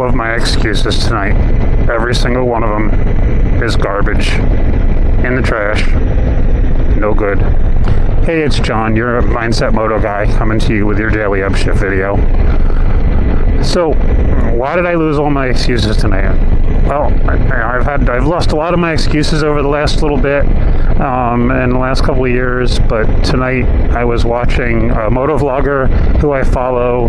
of my excuses tonight. Every single one of them is garbage. In the trash. No good. Hey, it's John, your Mindset Moto guy, coming to you with your daily upshift video. So, why did I lose all my excuses tonight? Well, I've lost a lot of my excuses over the last little bit, in the last couple of years, but tonight I was watching a moto vlogger who I follow.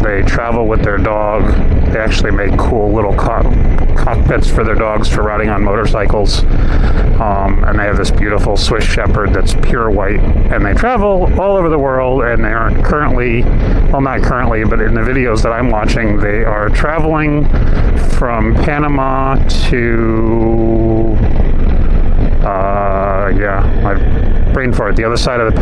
They travel with their dog. They actually make cool little cockpits for their dogs for riding on motorcycles. And they have this beautiful Swiss Shepherd that's pure white. And they travel all over the world, and they are currently, well, not currently, but in the videos that I'm watching, they are traveling from Panama to, my brain fart, the other side of the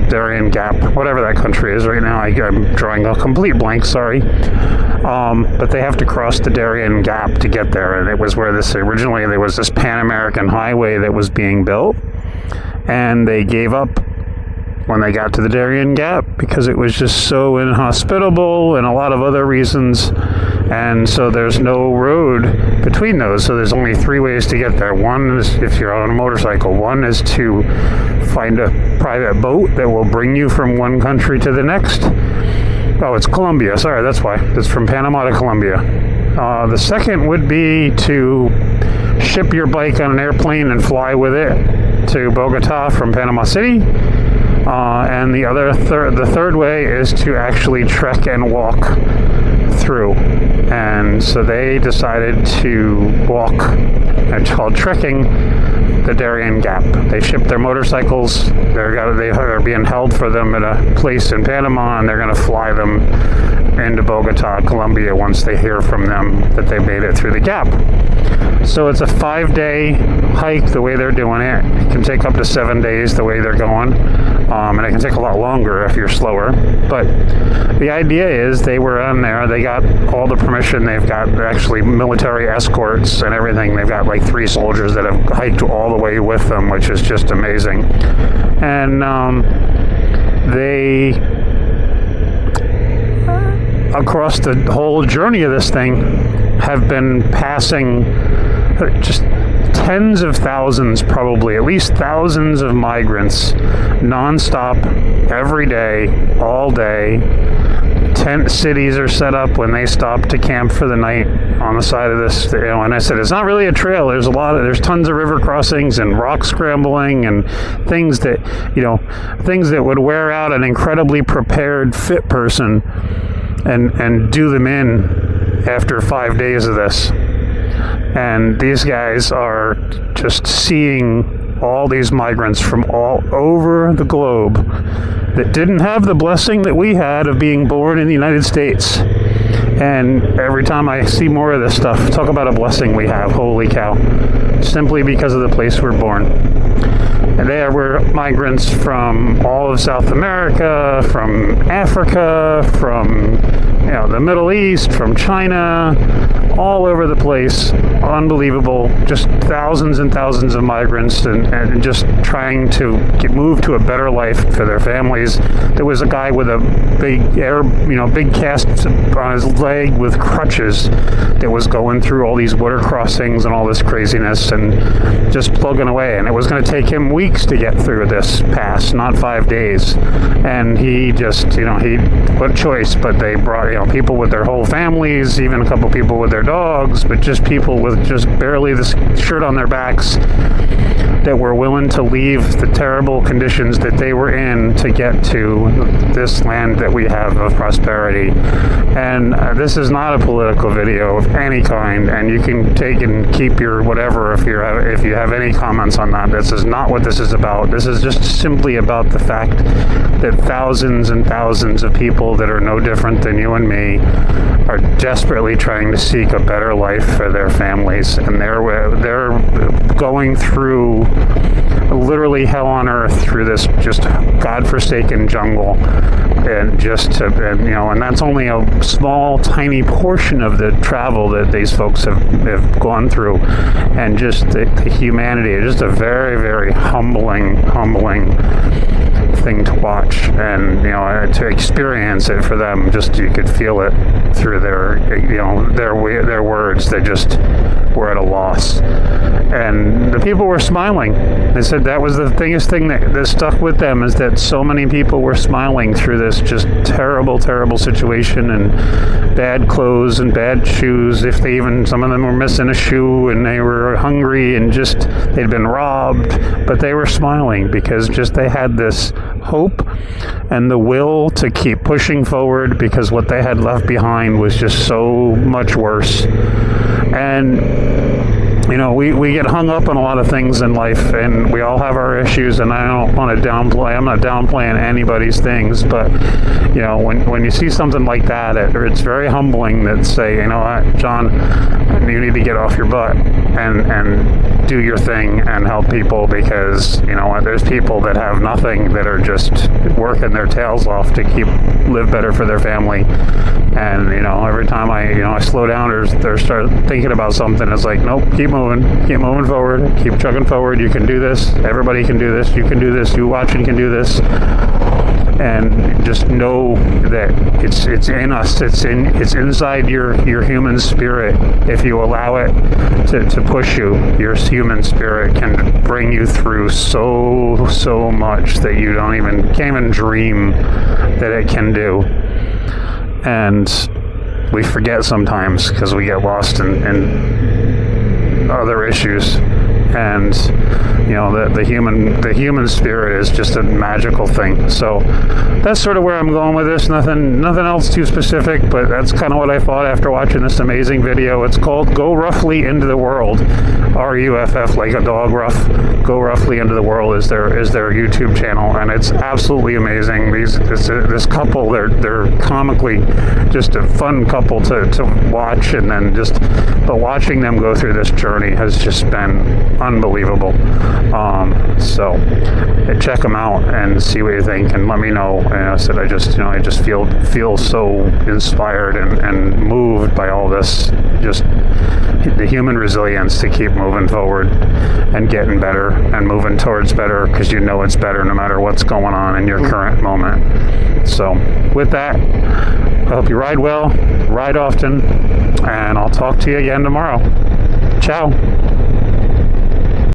Darien Gap, whatever that country is right now. I'm drawing a complete blank, sorry. But they have to cross the Darien Gap to get there, and it was where originally there was this Pan-American highway that was being built, and they gave up when they got to the Darien Gap because it was just so inhospitable and a lot of other reasons. And so there's no road between those. So there's only three ways to get there. One is if you're on a motorcycle. One is to find a private boat that will bring you from one country to the next. Oh, it's Colombia. Sorry, that's why. It's from Panama to Colombia. The second would be to ship your bike on an airplane and fly with it to Bogota from Panama City. And the third way is to actually trek and walk through. And so they decided to walk, it's called trekking, the Darien Gap. They shipped their motorcycles. They are being held for them at a place in Panama, and they're going to fly them into Bogota, Colombia, once they hear from them that they made it through the gap. So it's a 5-day hike the way they're doing it. It can take up to 7 days the way they're going. And it can take a lot longer if you're slower. But the idea is they were on there. They got all the permission. They've got actually military escorts and everything. They've got like 3 soldiers that have hiked all the way with them, which is just amazing. And they, across the whole journey of this thing, have been passing just tens of thousands, probably at least thousands of migrants non-stop every day, all day. Tent cities are set up when they stop to camp for the night on the side of this, and I said it's not really a trail. There's tons of river crossings and rock scrambling and things that would wear out an incredibly prepared, fit person and do them in after 5 days of this. And these guys are just seeing all these migrants from all over the globe that didn't have the blessing that we had of being born in the United States. And every time I see more of this stuff, talk about a blessing we have, holy cow, simply because of the place we're born. And there were migrants from all of South America, from Africa, from the Middle East, from China, all over the place. Unbelievable. Just thousands and thousands of migrants and just trying to move to a better life for their families. There was a guy with a big cast on his leg with crutches that was going through all these water crossings and all this craziness and just plugging away. And it was going to take him weeks to get through this pass, not 5 daes. And he just, what choice? But they brought, people with their whole families, even a couple people with their dogs, but just people with just barely this shirt on their backs that were willing to leave the terrible conditions that they were in to get to this land that we have of prosperity. And this is not a political video of any kind, and you can take and keep your whatever if you have any comments on that. This is not what this is about. This is just simply about the fact that thousands and thousands of people that are no different than you and me are desperately trying to seek a better life for their families, and they're going through literally hell on earth through this just godforsaken jungle, and and that's only a small, tiny portion of the travel that these folks have gone through, and just the humanity is just a very, very humbling thing to watch, and to experience it for them. Just you could feel it through their words. They just were at a loss, and the people were smiling. They said that was the biggest thing that stuck with them, is that so many people were smiling through this just terrible situation, and bad clothes and bad shoes. If they even, some of them were missing a shoe, and they were hungry, and just they'd been robbed, but they were smiling because just they had this hope and the will to keep pushing forward, because what they had left behind was just so much worse. And we get hung up on a lot of things in life, and we all have our issues, and I don't want to downplay. I'm not downplaying anybody's things, but when you see something like that, it's very humbling that say, John, you need to get off your butt and do your thing and help people, because there's people that have nothing, that are just working their tails off to live better for their family. And every time I slow down or start thinking about something, it's like, nope, keep moving forward, keep chugging forward. You can do this. Everybody can do this. You can do this. You watching can do this. And just know that it's in us. It's inside your human spirit. If you allow it to push you, your human spirit can bring you through so much that you can't even dream that it can do. And we forget sometimes because we get lost in other issues. And the human spirit is just a magical thing. So that's sort of where I'm going with this. Nothing else too specific, but that's kind of what I thought after watching this amazing video. It's called Go Roughly Into the World. RUFF, like a dog, rough. Go Roughly Into the World is their YouTube channel, and it's absolutely amazing. This couple, they're comically just a fun couple to watch, and then but watching them go through this journey has just been unbelievable. So check them out and see what you think, and let me know. And I said I just feel so inspired and moved by all this, just the human resilience to keep moving forward and getting better and moving towards better, because it's better no matter what's going on in your current moment. So with that, I hope you ride well, ride often, and I'll talk to you again tomorrow. Ciao.